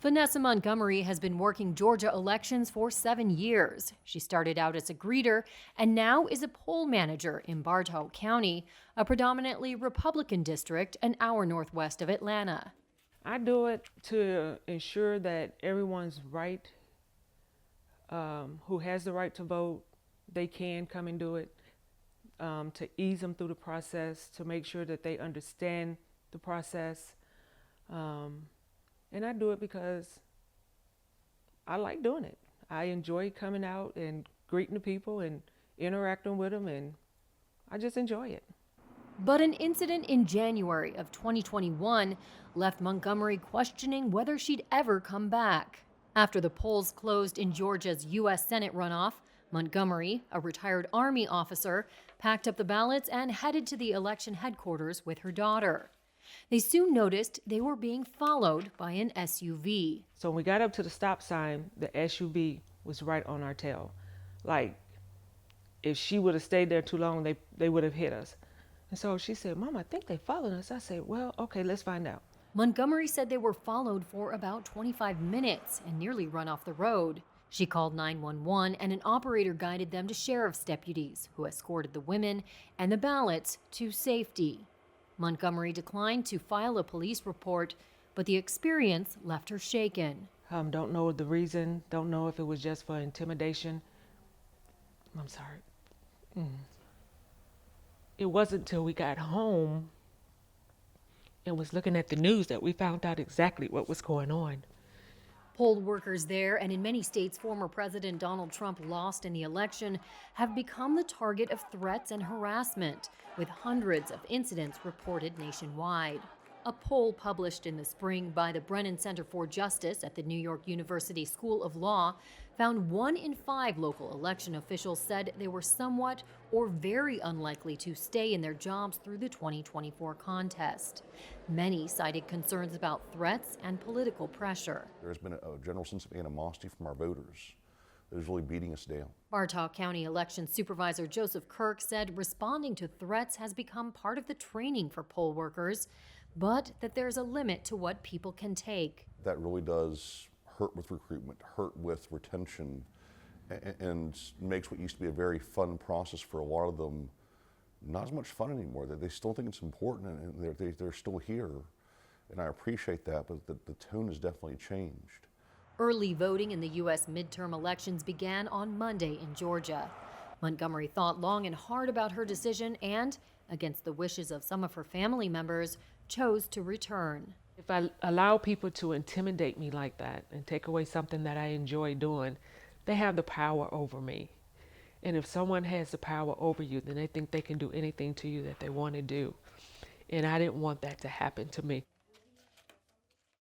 Vanessa Montgomery has been working Georgia elections for 7 years. She started out as a greeter and now is a poll manager in Bartow County, a predominantly Republican district an hour northwest of Atlanta. I do it to ensure that everyone's right, who has the right to vote, they can come and do it, to ease them through the process, to make sure that they understand the process. And I do it because I like doing it. I enjoy coming out and greeting the people and interacting with them, and I just enjoy it. But an incident in January of 2021 left Montgomery questioning whether she'd ever come back. After the polls closed in Georgia's U.S. Senate runoff, Montgomery, a retired Army officer, packed up the ballots and headed to the election headquarters with her daughter. They soon noticed they were being followed by an SUV. So when we got up to the stop sign, the SUV was right on our tail. Like, if she would have stayed there too long, they would have hit us. And so she said, "Mom, I think they followed us." I said, "Well, okay, let's find out." Montgomery said they were followed for about 25 minutes and nearly run off the road. She called 911 and an operator guided them to sheriff's deputies who escorted the women and the ballots to safety. Montgomery declined to file a police report, but the experience left her shaken. Don't know the reason, don't know if it was just for intimidation. I'm sorry. It wasn't until we got home and was looking at the news that we found out exactly what was going on. Poll workers there, and in many states former President Donald Trump lost in the election, have become the target of threats and harassment, with hundreds of incidents reported nationwide. A poll published in the spring by the Brennan Center for Justice at the New York University School of Law found 1 in 5 local election officials said they were somewhat or very unlikely to stay in their jobs through the 2024 contest. Many cited concerns about threats and political pressure. There's been a general sense of animosity from our voters that is really beating us down. Bartow County Election Supervisor Joseph Kirk said responding to threats has become part of the training for poll workers, but that there's a limit to what people can take. That really does hurt with recruitment, hurt with retention, and makes what used to be a very fun process for a lot of them not as much fun anymore. They still think it's important, and they're still here, and I appreciate that, but the tone has definitely changed. Early voting in the U.S. midterm elections began on Monday in Georgia. Montgomery thought long and hard about her decision and, against the wishes of some of her family members, chose to return. If I allow people to intimidate me like that and take away something that I enjoy doing, they have the power over me. And if someone has the power over you, then they think they can do anything to you that they want to do. And I didn't want that to happen to me.